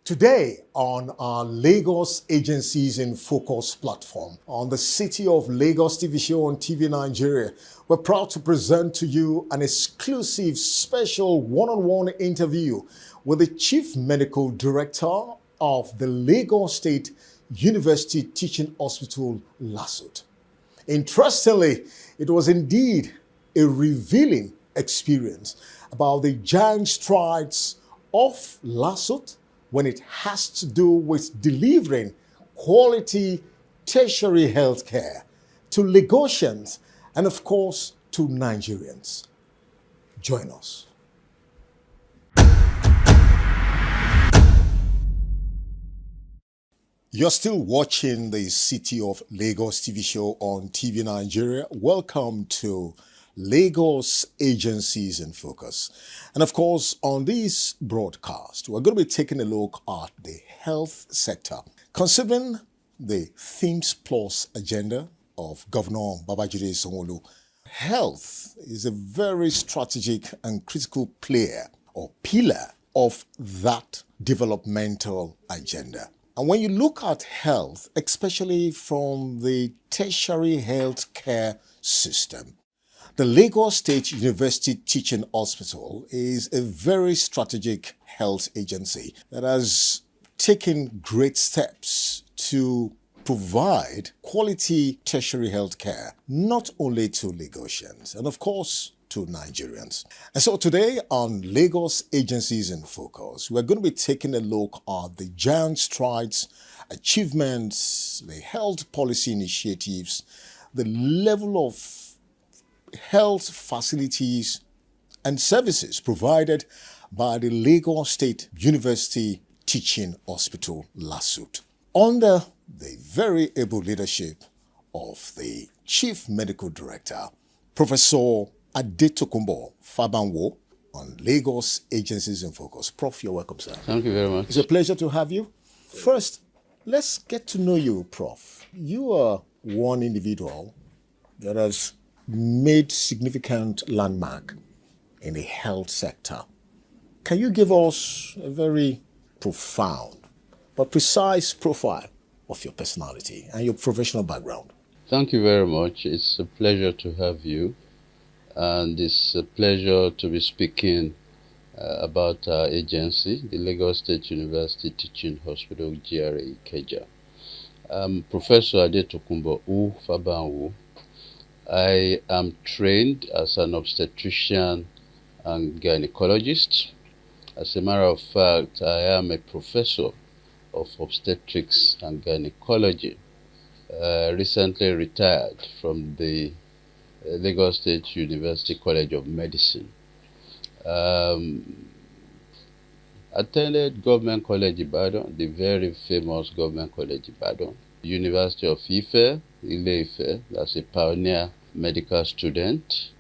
Today on our Lagos Agencies in Focus platform, on the City of Lagos TV show on TV Nigeria, we're proud to present to you an exclusive special one-on-one interview with the Chief Medical Director of the Lagos State University Teaching Hospital, LASUTH. Interestingly, it was indeed a revealing experience about the giant strides of LASUTH when it has to do with delivering quality tertiary health care to Lagosians and, of course, to Nigerians. Join us. You're still watching the City of Lagos TV show on TV Nigeria. Welcome to Lagos Agencies in Focus. And of course, on this broadcast, we're going to be taking a look at the health sector. Considering the Themes Plus agenda of Governor Babajide Sanwo-Olu, health is a very strategic and critical player or pillar of that developmental agenda. And when you look at health, especially from the tertiary health care system, the Lagos State University Teaching Hospital is a very strategic health agency that has taken great steps to provide quality tertiary health care, not only to Lagosians and of course to Nigerians. And so today on Lagos Agencies in Focus, we're going to be taking a look at the giant strides, achievements, the health policy initiatives, the level of health facilities and services provided by the Lagos State University Teaching Hospital, LASUTH, under the very able leadership of the Chief Medical Director, Professor Adetokunbo Fabanwo, on Lagos Agencies in Focus. Prof, you're welcome, sir. Thank you very much. It's a pleasure to have you. First, let's get to know you, Prof. You are one individual that has made significant landmark in the health sector. Can you give us a very profound but precise profile of your personality and your professional background? Thank you very much. It's a pleasure to have you, and it's a pleasure to be speaking about our agency, the Lagos State University Teaching Hospital, GRA Ikeja. I'm Professor Adetokunbo Fabanwo. I am trained as an obstetrician and gynecologist. As a matter of fact, I am a professor of obstetrics and gynecology. Recently retired from the Lagos State University College of Medicine. Attended Government College Ibadan, the very famous Government College Ibadan. University of Ife, Ile-Ife, as a pioneer medical student.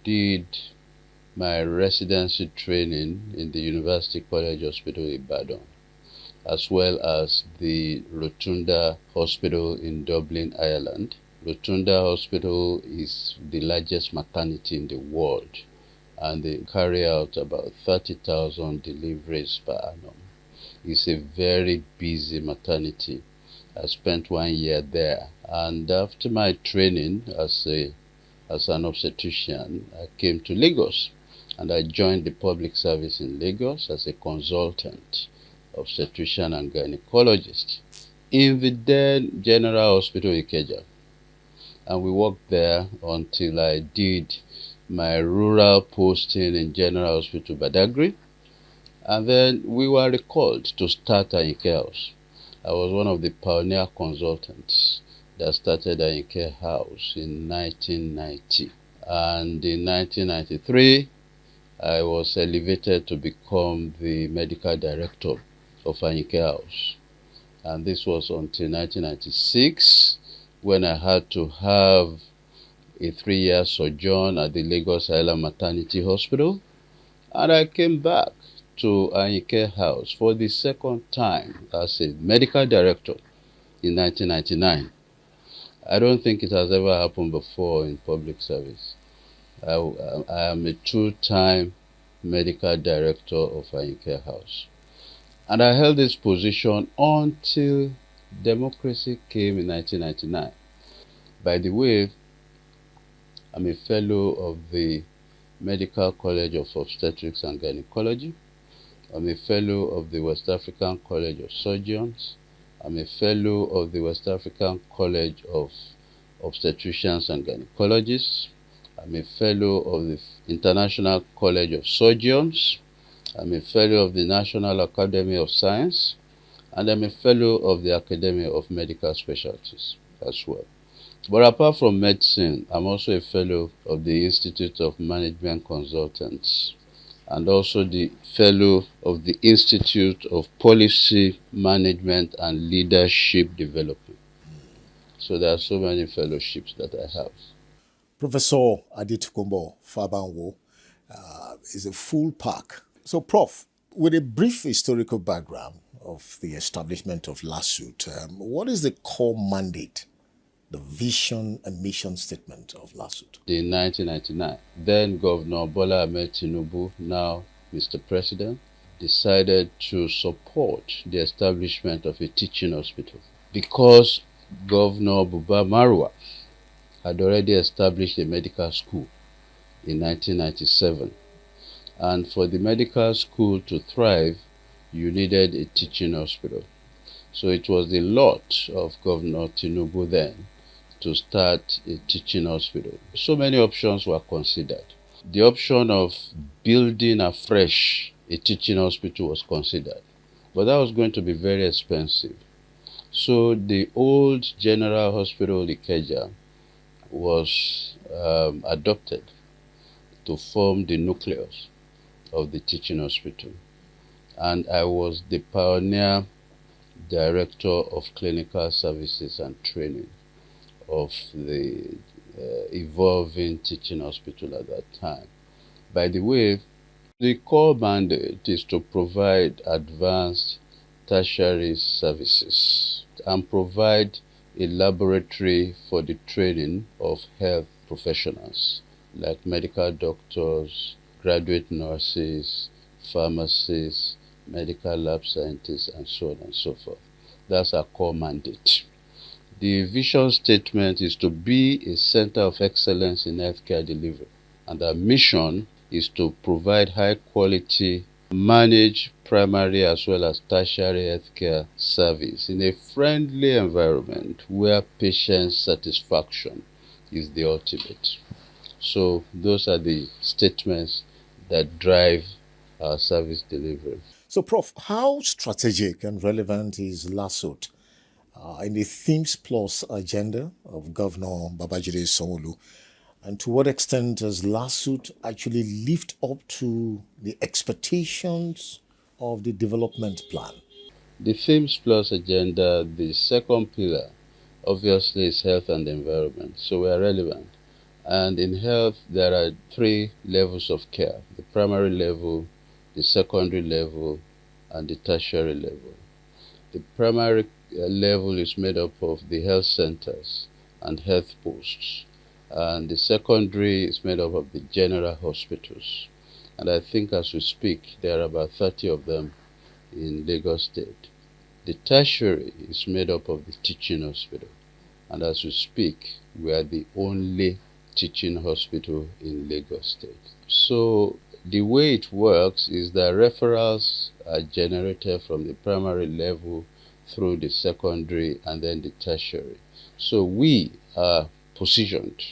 Did my residency training in the University College Hospital Ibadan, as well as the Rotunda Hospital in Dublin, Ireland. Rotunda Hospital is the largest maternity in the world, and they carry out about 30,000 deliveries per annum. It's a very busy maternity. I spent 1 year there, and after my training as an obstetrician, I came to Lagos, and I joined the public service in Lagos as a consultant obstetrician and gynecologist in the then General Hospital Ikeja, and we worked there until I did my rural posting in General Hospital Badagry, and then we were recalled to start Ayinke House. I was one of the pioneer consultants that started Ayinke House in 1990. And in 1993, I was elevated to become the medical director of Ayinke House. And this was until 1996, when I had to have a 3-year sojourn at the Lagos Island Maternity Hospital. And I came back to Ayinke House for the second time as a medical director in 1999. I don't think it has ever happened before in public service. I am a two-time medical director of Ayinke House. And I held this position until democracy came in 1999. By the way, I'm a fellow of the Medical College of Obstetrics and Gynecology. I'm a fellow of the West African College of Surgeons. I'm a fellow of the West African College of Obstetricians and Gynecologists. I'm a fellow of the International College of Surgeons. I'm a fellow of the National Academy of Science. And I'm a fellow of the Academy of Medical Specialties as well. But apart from medicine, I'm also a fellow of the Institute of Management Consultants and also the fellow of the Institute of Policy Management and Leadership Development. So there are so many fellowships that I have. Professor Aditukumbo Fabanwo is a full pack. So, Prof, with a brief historical background of the establishment of LASUTH, what is the core mandate, the vision and mission statement of LASUTH? In 1999, then Governor Bola Ahmed Tinubu, now Mr. President, decided to support the establishment of a teaching hospital because Governor Buba Marwa had already established a medical school in 1997. And for the medical school to thrive, you needed a teaching hospital. So it was the lot of Governor Tinubu then to start a teaching hospital. So many options were considered. The option of building afresh a teaching hospital was considered, but that was going to be very expensive. So the old General Hospital Ikeja was adopted to form the nucleus of the teaching hospital. And I was the pioneer director of clinical services and training of the evolving teaching hospital at that time. By the way, the core mandate is to provide advanced tertiary services and provide a laboratory for the training of health professionals like medical doctors, graduate nurses, pharmacists, medical lab scientists, and so on and so forth. That's our core mandate. The vision statement is to be a center of excellence in healthcare delivery, and our mission is to provide high quality, manage primary as well as tertiary healthcare service in a friendly environment where patient satisfaction is the ultimate. So those are the statements that drive our service delivery. So, Prof, how strategic and relevant is LASUTH in the Themes Plus agenda of Governor Babajide Sanwo-Olu? And to what extent does LASUTH actually live up to the expectations of the development plan? The Themes Plus agenda, the second pillar, obviously is health and environment, so we are relevant. And in health, there are 3 levels of care: the primary level, the secondary level, and the tertiary level. The primary level is made up of the health centers and health posts, and the secondary is made up of the general hospitals. And I think as we speak, there are about 30 of them in Lagos State. The tertiary is made up of the teaching hospital, and as we speak, we are the only teaching hospital in Lagos State. So the way it works is that referrals are generated from the primary level through the secondary and then the tertiary. So we are positioned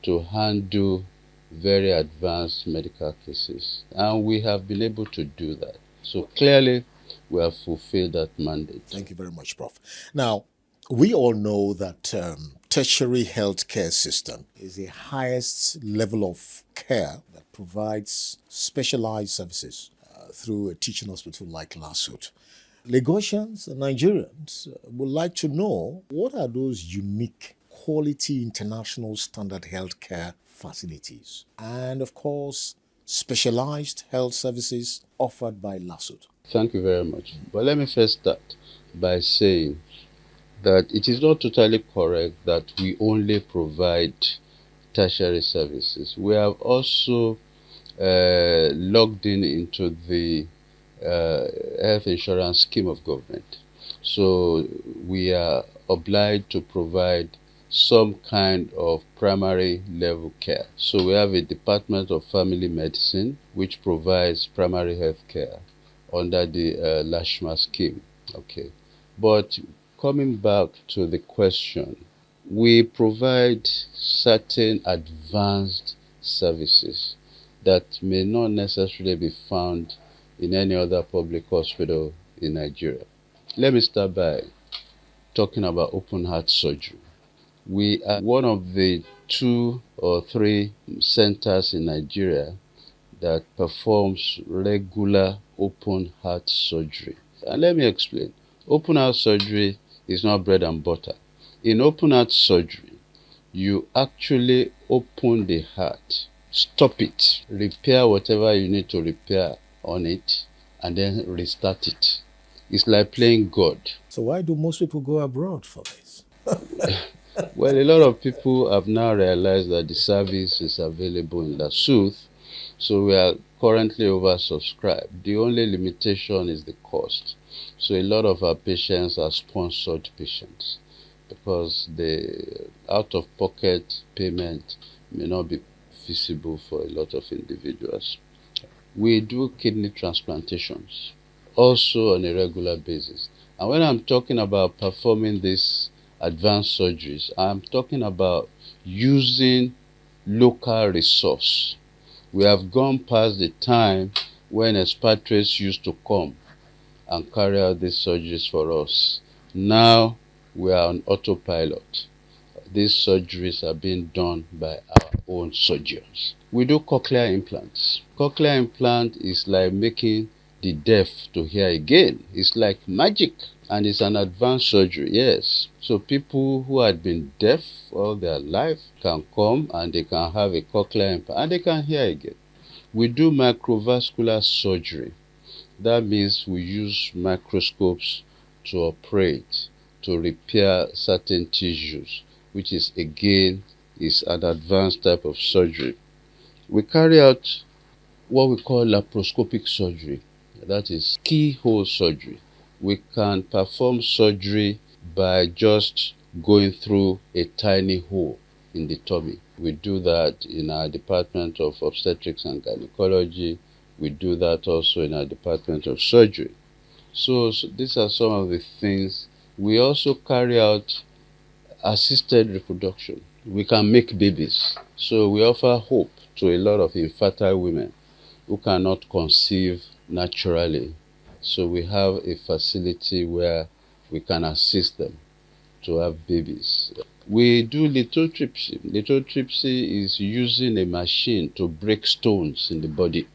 to handle very advanced medical cases, and we have been able to do that. So clearly, we have fulfilled that mandate. Thank you very much, Prof. Now, we all know that tertiary healthcare system is the highest level of care that provides specialized services through a teaching hospital like LASUTH. Lagosians and Nigerians would like to know, what are those unique quality international standard healthcare facilities and, of course, specialized health services offered by LASUTH? Thank you very much. But let me first start by saying that it is not totally correct that we only provide tertiary services. We have also logged into the health insurance scheme of government. So we are obliged to provide some kind of primary level care. So we have a Department of Family Medicine which provides primary health care under the LASHMA scheme. Okay, but coming back to the question, we provide certain advanced services that may not necessarily be found in any other public hospital in Nigeria. Let me start by talking about open heart surgery. We are one of the 2 or 3 centers in Nigeria that performs regular open heart surgery. And let me explain. Open heart surgery is not bread and butter. In open heart surgery, you actually open the heart, stop it, repair whatever you need to repair on it, and then restart it. It's like playing God. So why do most people go abroad for this? Well, a lot of people have now realized that the service is available in LASUTH, so we are currently oversubscribed. The only limitation is the cost. So a lot of our patients are sponsored patients because the out-of-pocket payment may not be feasible for a lot of individuals. We do kidney transplantations also on a regular basis. And when I'm talking about performing these advanced surgeries, I'm talking about using local resource. We have gone past the time when expatriates used to come and carry out these surgeries for us. Now we are on autopilot. These surgeries are being done by our own surgeons. We do cochlear implants. Cochlear implant is like making the deaf to hear again. It's like magic, and it's an advanced surgery, yes. So people who had been deaf all their life can come and they can have a cochlear implant and they can hear again. We do microvascular surgery. That means we use microscopes to operate, to repair certain tissues, which is again an advanced type of surgery. We carry out what we call laparoscopic surgery. That is keyhole surgery. We can perform surgery by just going through a tiny hole in the tummy. We do that in our Department of Obstetrics and Gynecology. We do that also in our Department of Surgery. So these are some of the things. We also carry out assisted reproduction. We can make babies. So we offer hope to a lot of infertile women who cannot conceive naturally. So we have a facility where we can assist them to have babies. We do lithotripsy. Lithotripsy is using a machine to break stones in the body.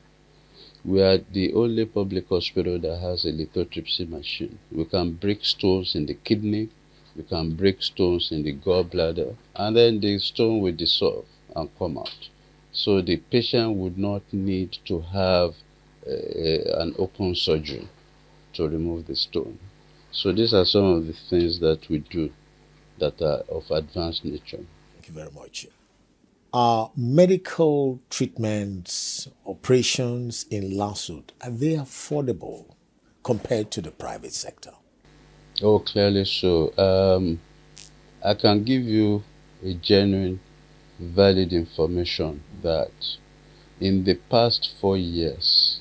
We are the only public hospital that has a lithotripsy machine. We can break stones in the kidney, we can break stones in the gallbladder, and then the stone will dissolve and come out. So the patient would not need to have an open surgery to remove the stone. So these are some of the things that we do that are of advanced nature. Thank you very much. Are medical treatments, operations in LASUTH, are they affordable compared to the private sector? Oh, clearly so. I can give you a genuine, valid information that in the past 4 years,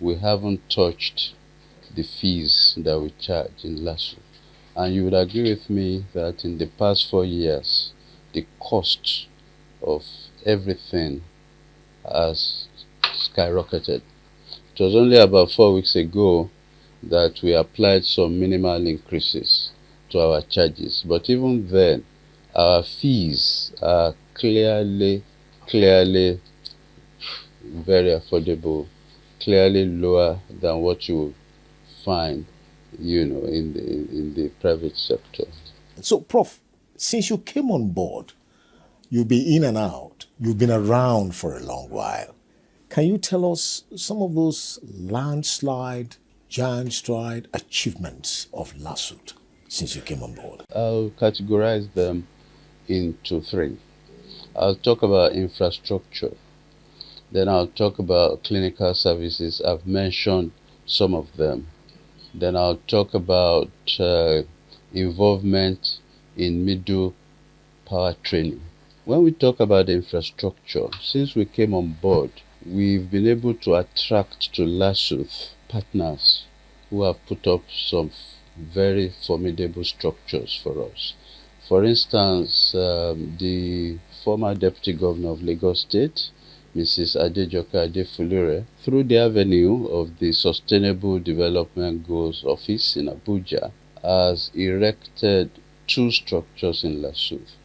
we haven't touched the fees that we charge in LASUTH. And you would agree with me that in the past 4 years, the cost of everything has skyrocketed. It was only about 4 weeks ago that we applied some minimal increases to our charges. But even then, our fees are clearly very affordable, clearly lower than what you will find, in the private sector. So, Prof, since you came on board, you've been in and out, you've been around for a long while. Can you tell us some of those landslide, giant stride achievements of LASUTH since you came on board? I'll categorize them into 3. I'll talk about infrastructure. Then I'll talk about clinical services. I've mentioned some of them. Then I'll talk about involvement in middle power training. When we talk about infrastructure, since we came on board, we've been able to attract to LASUTH partners who have put up some very formidable structures for us. For instance, the former Deputy Governor of Lagos State, Mrs. Adejoke Adefulure, through the avenue of the Sustainable Development Goals Office in Abuja, has erected 2 structures in LASUTH.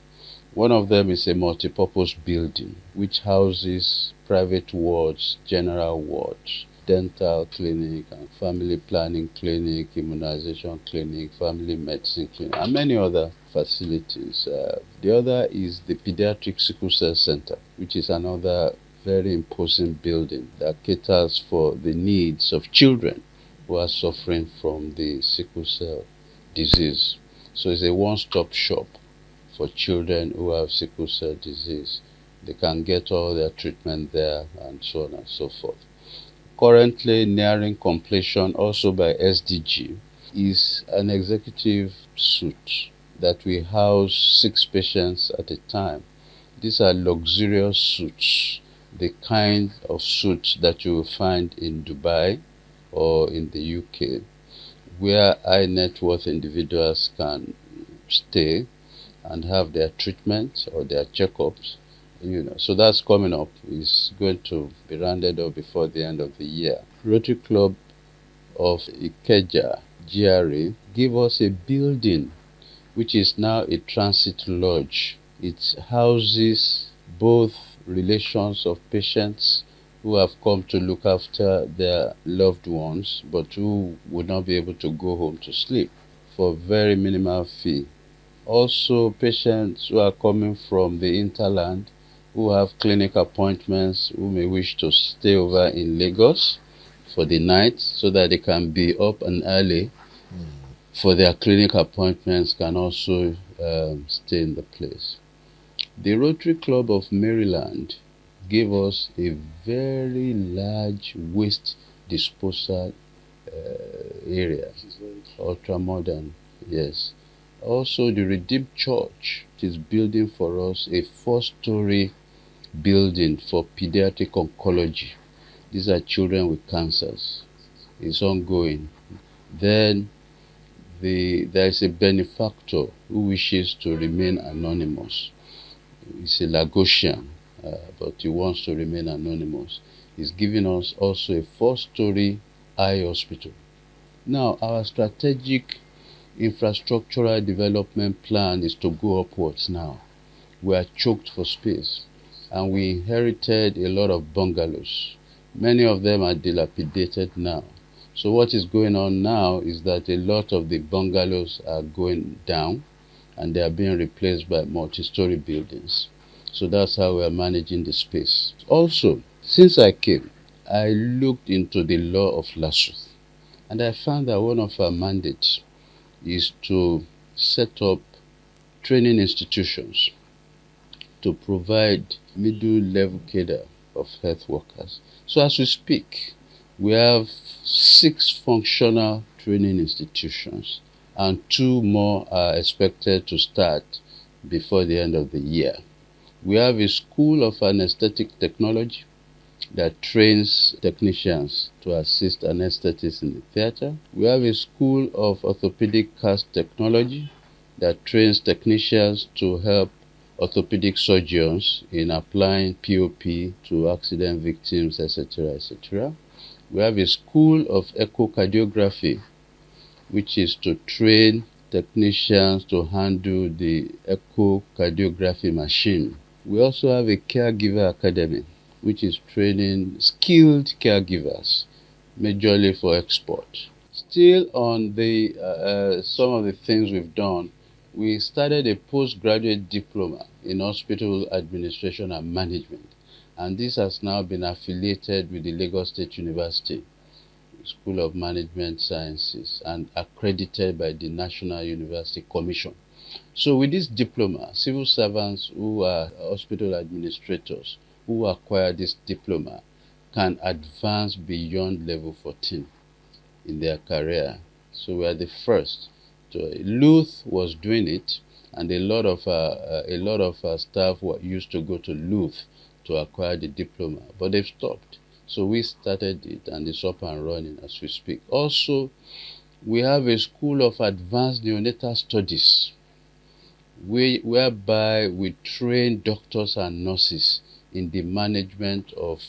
One of them is a multi-purpose building which houses private wards, general wards, dental clinic and family planning clinic, immunization clinic, family medicine clinic, and many other facilities. The other is the Pediatric Sickle Cell Center, which is another very imposing building that caters for the needs of children who are suffering from the sickle cell disease. So it's a one-stop shop for children who have sickle cell disease. They can get all their treatment there and so on and so forth. Currently nearing completion also by SDG is an executive suite that we house 6 patients at a time. These are luxurious suites, the kind of suites that you will find in Dubai or in the UK, where high net worth individuals can stay and have their treatment or their checkups. So that's coming up. It's going to be rounded up before the end of the year. Rotary Club of Ikeja, GRA, gave us a building which is now a transit lodge. It houses both relations of patients who have come to look after their loved ones but who would not be able to go home to sleep for very minimal fee. Also, patients who are coming from the hinterland who have clinic appointments, who may wish to stay over in Lagos for the night so that they can be up and early for their clinic appointments, can also stay in the place. The Rotary Club of Maryland gave us a very large waste disposal area, ultra modern, yes. Also, the Redeemed Church is building for us a 4-story building for pediatric oncology. These are children with cancers. It's ongoing. Then there is a benefactor who wishes to remain anonymous. He's a Lagosian, but he wants to remain anonymous. He's giving us also a 4-story eye hospital. Now, our strategic infrastructural development plan is to go upwards now. We are choked for space, and we inherited a lot of bungalows. Many of them are dilapidated now. So what is going on now is that a lot of the bungalows are going down and they are being replaced by multi-story buildings. So that's how we are managing the space. Also, since I came, I looked into the law of LASUTH, and I found that one of our mandates is to set up training institutions to provide middle-level cadre of health workers. So as we speak, we have 6 functional training institutions, and 2 more are expected to start before the end of the year. We have a school of anesthetic technology that trains technicians to assist anesthetists in the theater. We have a school of orthopedic cast technology that trains technicians to help orthopedic surgeons in applying POP to accident victims, etc., etc. We have a school of echocardiography, which is to train technicians to handle the echocardiography machine. We also have a caregiver academy, which is training skilled caregivers, majorly for export. Still on the some of the things we've done, we started a postgraduate diploma in hospital administration and management, and this has now been affiliated with the Lagos State University School of Management Sciences and accredited by the National University Commission. So with this diploma, civil servants who are hospital administrators who acquire this diploma can advance beyond level 14 in their career. So we are the first. So LASUTH was doing it, and a lot of our staff used to go to LASUTH to acquire the diploma, but they've stopped. So we started it, and it's up and running as we speak. Also, we have a school of advanced neonatal studies, whereby we train doctors and nurses in the management of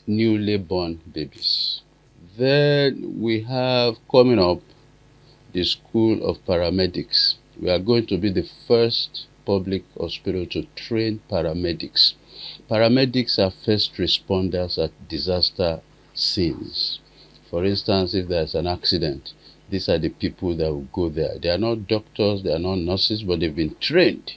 newly born babies. Then we have coming up the School of Paramedics. We are going to be the first public hospital to train paramedics. Paramedics are first responders at disaster scenes. For instance, if there's an accident, these are the people that will go there. They are not doctors, they are not nurses, but they've been trained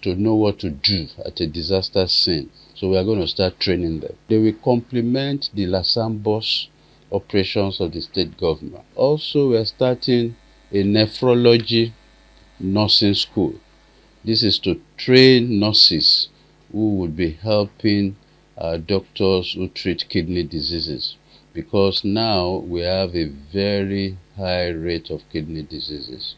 to know what to do at a disaster scene. So we are going to start training them. They will complement the LASUTH operations of the state government. Also, we are starting a nephrology nursing school. This is to train nurses who would be helping doctors who treat kidney diseases, because now we have a very high rate of kidney diseases.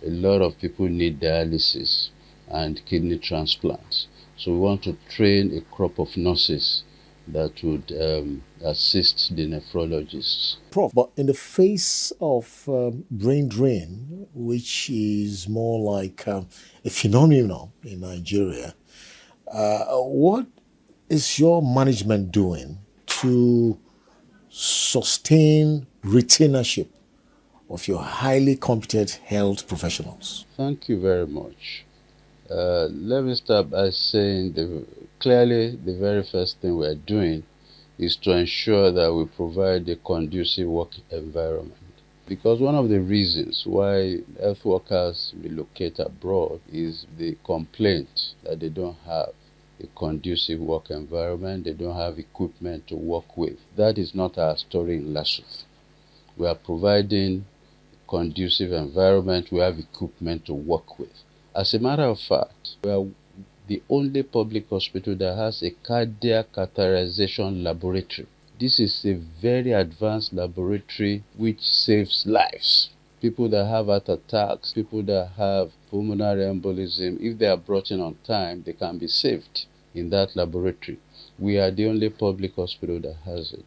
A lot of people need dialysis and kidney transplants. So we want to train a crop of nurses that would assist the nephrologists. Prof, but in the face of brain drain, which is more like a phenomenon in Nigeria, what is your management doing to sustain retainership of your highly competent health professionals? Thank you very much. Let me start by saying clearly the very first thing we're doing is to ensure that we provide a conducive work environment. Because one of the reasons why health workers relocate abroad is the complaint that they don't have a conducive work environment, they don't have equipment to work with. That is not our story in LASUTH. We are providing a conducive environment, we have equipment to work with. As a matter of fact, we are the only public hospital that has a cardiac catheterization laboratory. This is a very advanced laboratory which saves lives. People that have heart attacks, people that have pulmonary embolism, if they are brought in on time, they can be saved in that laboratory. We are the only public hospital that has it.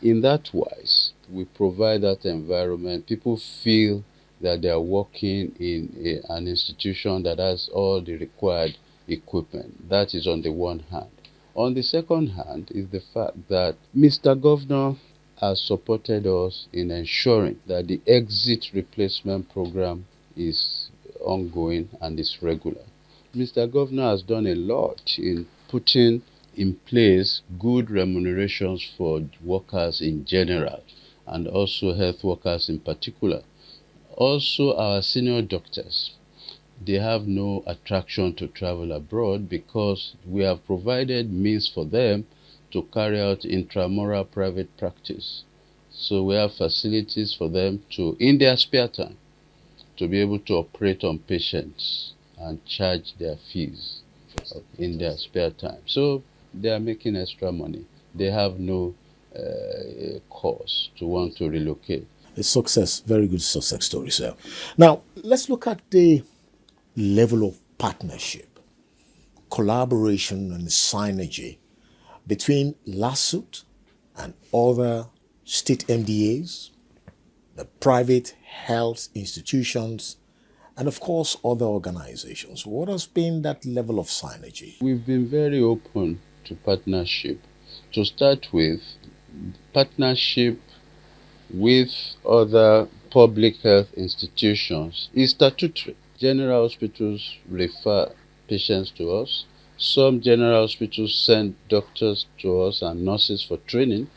In that wise, we provide that environment. People feel that they are working in an institution that has all the required equipment. That is on the one hand. On the second hand is the fact that Mr. Governor has supported us in ensuring that the exit replacement program is ongoing and is regular. Mr. Governor has done a lot in putting in place good remunerations for workers in general and also health workers in particular. Also, our senior doctors, they have no attraction to travel abroad because we have provided means for them to carry out intramural private practice. So we have facilities for them to, in their spare time, to be able to operate on patients and charge their fees in their spare time. So they are making extra money. They have no cause to want to relocate. A success, very good success story, sir. Now, let's look at the level of partnership, collaboration, and synergy between LASUTH and other state MDAs, the private health institutions, and of course, other organizations. What has been that level of synergy? We've been very open to partnership. To start with, partnership with other public health institutions is statutory. General hospitals refer patients to us. Some general hospitals send doctors to us and nurses for training.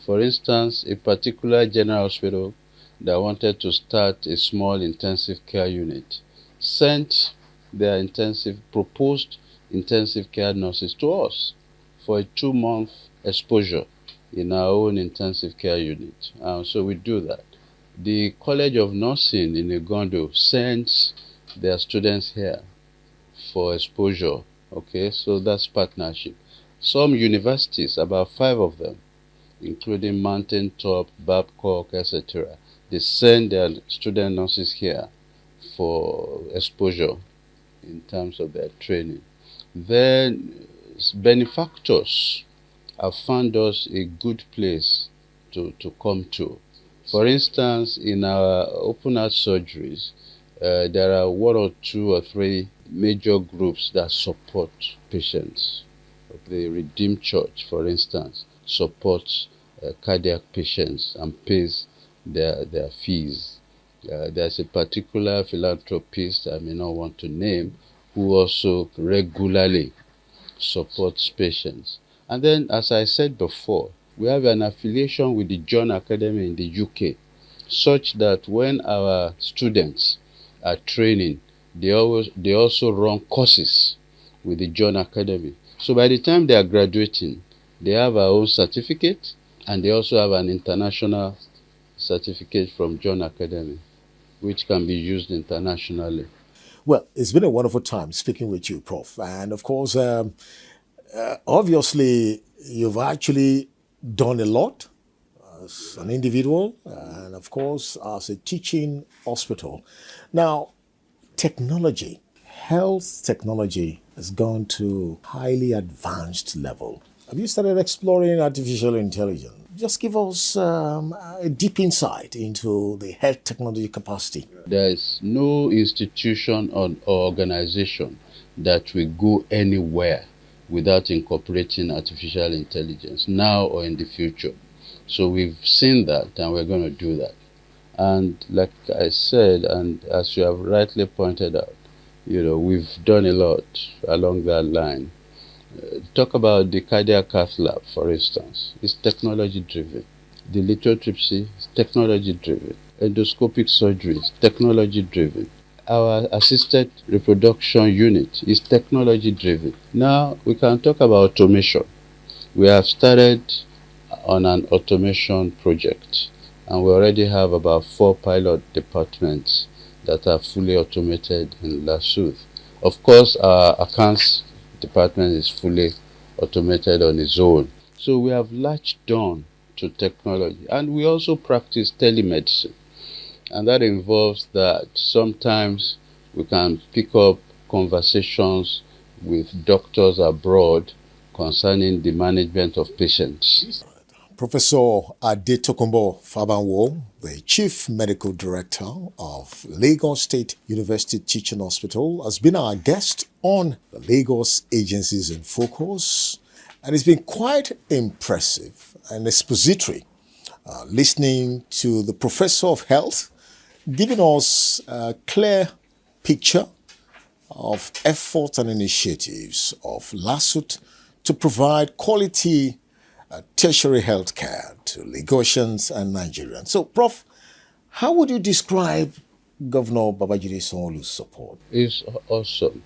For instance, a particular general hospital that wanted to start a small intensive care unit sent their proposed intensive care nurses to us for a 2-month exposure in our own intensive care unit. So we do that. The College of Nursing in Igondo sends their students here for exposure. Okay, so that's partnership. Some universities, about 5 of them, including Mountaintop, Babcock, etc. They send their student nurses here for exposure in terms of their training. Then benefactors have found us a good place to come to. For instance, in our open heart surgeries, there are one or two or three major groups that support patients. The Redeemed Church, for instance, supports cardiac patients and pays their fees. There's a particular philanthropist I may not want to name who also regularly supports patients. And then, as I said before, we have an affiliation with the John Academy in the UK, such that when our students are training, they also run courses with the John Academy. So by the time they are graduating, they have our own certificate, and they also have an international certificate from John Academy, which can be used internationally. Well, it's been a wonderful time speaking with you, Prof. And of course, obviously, you've actually done a lot as an individual and, of course, as a teaching hospital. Now, technology, health technology has gone to highly advanced level. Have you started exploring artificial intelligence? Just give us a deep insight into the health technology capacity. There is no institution or organization that will go anywhere without incorporating artificial intelligence, now or in the future. So we've seen that, and we're going to do that. And like I said, and as you have rightly pointed out, we've done a lot along that line. Talk about the cardiac cath lab, for instance. It's technology driven. The lithotripsy is technology driven. Endoscopic surgery is technology driven. Our assisted reproduction unit is technology driven. Now we can talk about automation. We have started on an automation project, and we already have about 4 pilot departments that are fully automated in LASUTH. Of course, our accounts department is fully automated on its own. So we have latched on to technology, and we also practice telemedicine, and that involves that sometimes we can pick up conversations with doctors abroad concerning the management of patients. Professor Adetokunbo Fabanwo, the Chief Medical Director of Lagos State University Teaching Hospital, has been our guest on the Lagos Agencies in Focus, and it's been quite impressive and expository listening to the Professor of Health giving us a clear picture of efforts and initiatives of LASUTH to provide quality tertiary health care to Lagosians and Nigerians. So, Prof, how would you describe Governor Babajide Sanwo-Olu's support? It's awesome.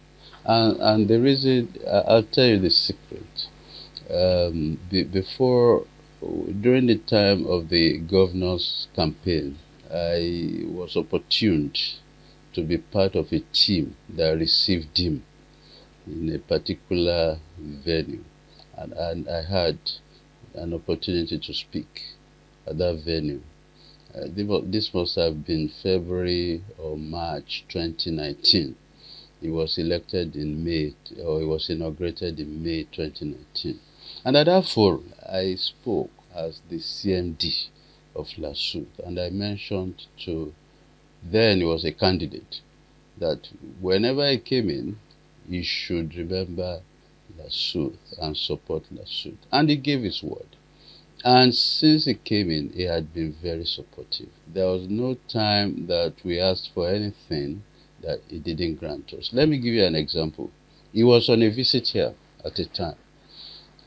And the reason, I'll tell you the secret. During the time of the governor's campaign, I was opportuned to be part of a team that received him in a particular venue. And I had an opportunity to speak at that venue. This must have been February or March 2019. He was elected in May, or he was inaugurated in May 2019. And at that forum, I spoke as the CMD of LASUTH, and I mentioned to, then he was a candidate, that whenever he came in, he should remember LASUTH and support LASUTH. And he gave his word. And since he came in, he had been very supportive. There was no time that we asked for anything that he didn't grant us. Let me give you an example. He was on a visit here at a time.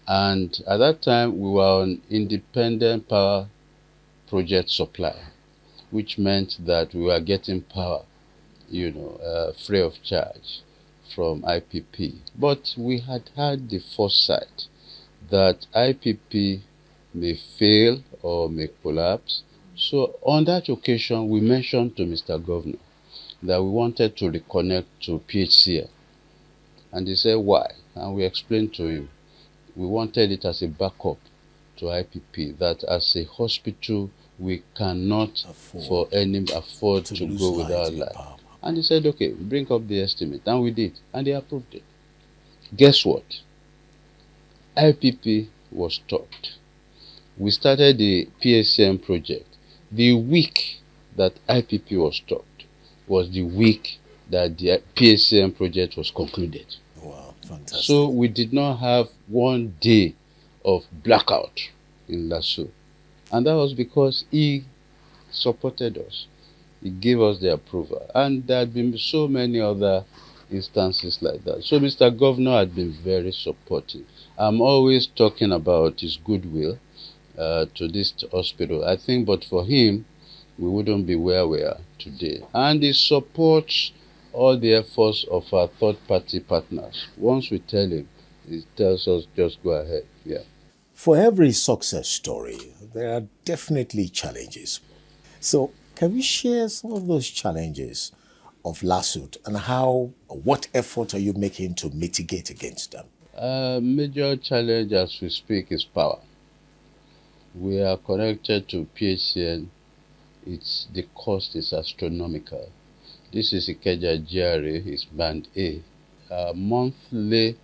And at that time, we were on independent power project supply, which meant that we were getting power, free of charge from IPP. But we had the foresight that IPP may fail or may collapse. So on that occasion, we mentioned to Mr. Governor that we wanted to reconnect to PHCL. And he said, why? And we explained to him, we wanted it as a backup to IPP that as a hospital we cannot afford to lose go light without in light. power. And he said, okay, bring up the estimate. And we did. And they approved it. Guess what? IPP was stopped. We started the PSCM project. The week that IPP was stopped was the week that the PSCM project was concluded. Wow, fantastic. So we did not have one day of blackout in LASUTH. And that was because he supported us. He gave us the approval. And there had been so many other instances like that. So Mr. Governor had been very supportive. I'm always talking about his goodwill to this hospital. I think, but for him, we wouldn't be where we are today. And he supports all the efforts of our third-party partners. Once we tell him, he tells us just go ahead. Yeah. For every success story, there are definitely challenges. So, can we share some of those challenges of LASUTH and what effort are you making to mitigate against them? Major challenge as we speak is power. We are connected to PHCN. The cost is astronomical. This is Ikeja GRA, it's band A. Monthly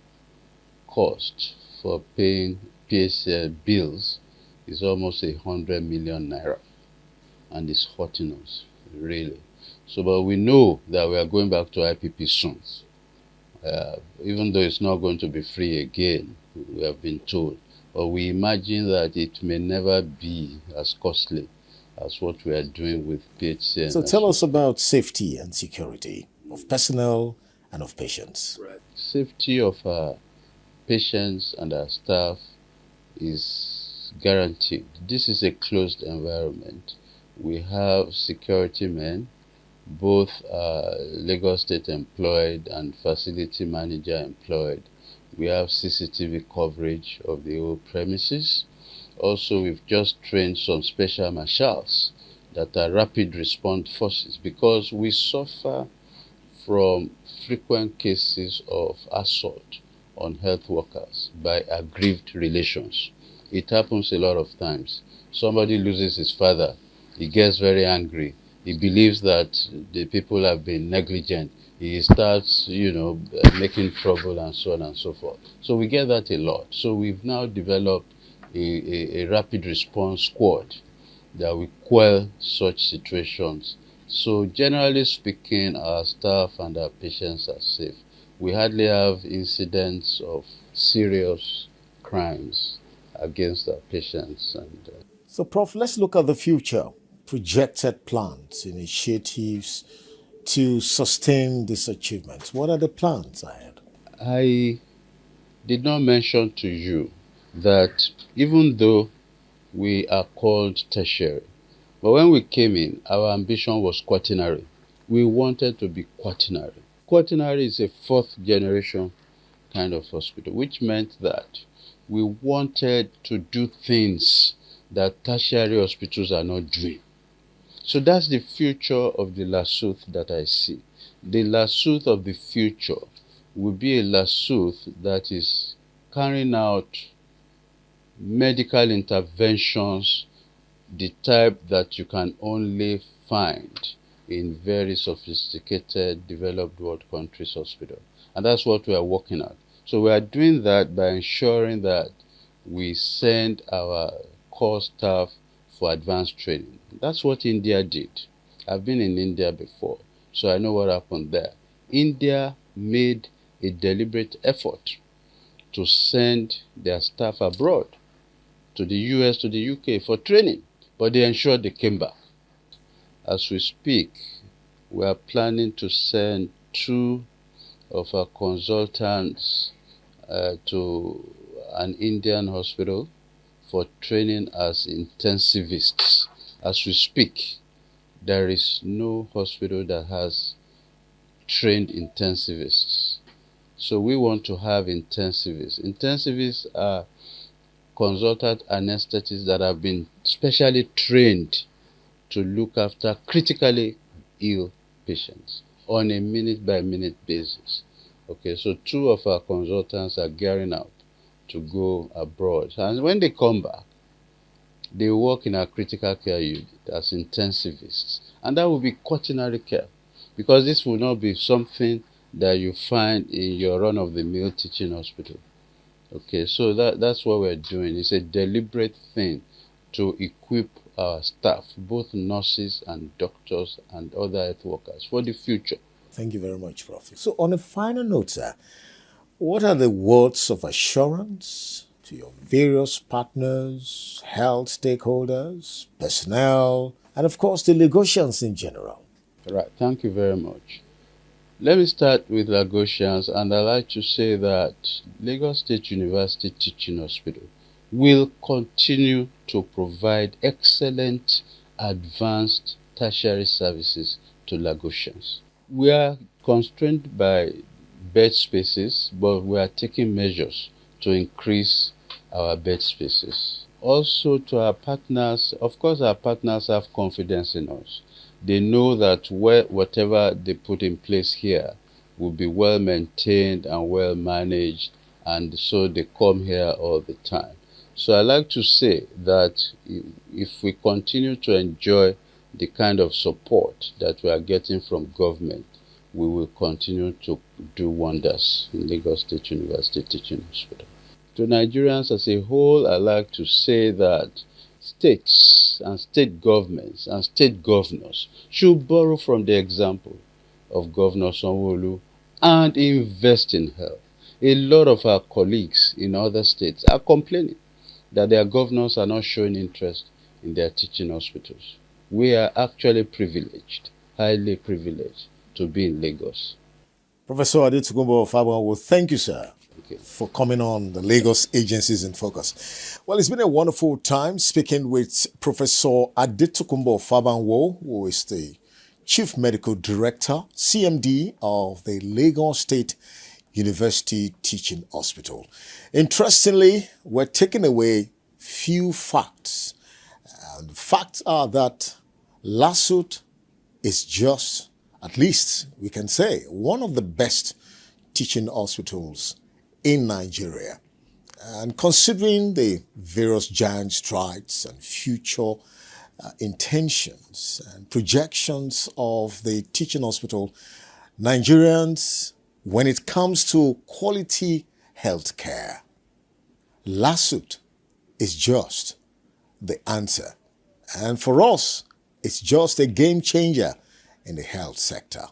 cost for paying PHCN bills is almost 100 million naira, and it's hurting us, really. So, but we know that we are going back to IPP soon. Even though it's not going to be free again, we have been told. But we imagine that it may never be as costly as what we are doing with PHCN. So tell us about safety and security of personnel and of patients. Right. Safety of our patients and our staff is guaranteed. This is a closed environment. We have security men, both Lagos State employed and facility manager employed. We have CCTV coverage of the whole premises. Also, we've just trained some special marshals that are rapid response forces because we suffer from frequent cases of assault on health workers by aggrieved relations. It happens a lot of times. Somebody loses his father, he gets very angry. He believes that the people have been negligent. He starts, making trouble and so on and so forth. So we get that a lot. So we've now developed a rapid response squad that will quell such situations. So generally speaking, our staff and our patients are safe. We hardly have incidents of serious crimes against our patients. So, Prof, let's look at the future. Projected plans, initiatives to sustain these achievements. What are the plans ahead? I did not mention to you that even though we are called tertiary, but when we came in, our ambition was quaternary. We wanted to be quaternary. Quaternary is a fourth generation kind of hospital, which meant that we wanted to do things that tertiary hospitals are not doing. So that's the future of the LASUTH that I see. The LASUTH of the future will be a LASUTH that is carrying out medical interventions, the type that you can only find in very sophisticated developed world countries hospital. And that's what we are working at. So we are doing that by ensuring that we send our core staff for advanced training. That's what India did. I've been in India before, so I know what happened there. India made a deliberate effort to send their staff abroad, to the US, to the UK for training, but they ensured they came back. As we speak, we are planning to send 2 of our consultants to an Indian hospital for training as intensivists. As we speak, there is no hospital that has trained intensivists. So we want to have intensivists. Intensivists are consultant anesthetists that have been specially trained to look after critically ill patients on a minute-by-minute basis. Okay, so 2 of our consultants are gearing up to go abroad. And when they come back, They work in our critical care unit as intensivists, and that will be quaternary care, because this will not be something that you find in your run-of-the-mill teaching hospital. Okay, so that's what we're doing. It's a deliberate thing to equip our staff, both nurses and doctors and other health workers, for the future. Thank you very much, Prof. So, on a final note, sir, what are the words of assurance to your various partners, health stakeholders, personnel, and of course the Lagosians in general? Right, thank you very much. Let me start with Lagosians, and I'd like to say that Lagos State University Teaching Hospital will continue to provide excellent advanced tertiary services to Lagosians. We are constrained by bed spaces, but we are taking measures to increase our bed spaces. Also, to our partners, of course, our partners have confidence in us. They know that whatever they put in place here will be well maintained and well managed, and so they come here all the time. So I like to say that if we continue to enjoy the kind of support that we are getting from government, we will continue to do wonders in Lagos State University Teaching Hospital. To Nigerians as a whole, I like to say that states and state governments and state governors should borrow from the example of Governor Sanwo-Olu and invest in health. A lot of our colleagues in other states are complaining that their governors are not showing interest in their teaching hospitals. We are actually privileged, highly privileged, to be in Lagos. Professor Adetukumbo Fabanwo, thank you, sir, Okay. for coming on the Lagos Agencies in Focus. Well, it's been a wonderful time speaking with Professor Adetukumbo Fabanwo, who is the Chief Medical Director, CMD of the Lagos State University Teaching Hospital. Interestingly, we're taking away few facts. And the facts are that LASUTH is just, at least we can say, one of the best teaching hospitals in Nigeria. And considering the various giant strides and future intentions and projections of the teaching hospital, Nigerians, when it comes to quality health care, LASUTH is just the answer. And for us, it's just a game changer in the health sector.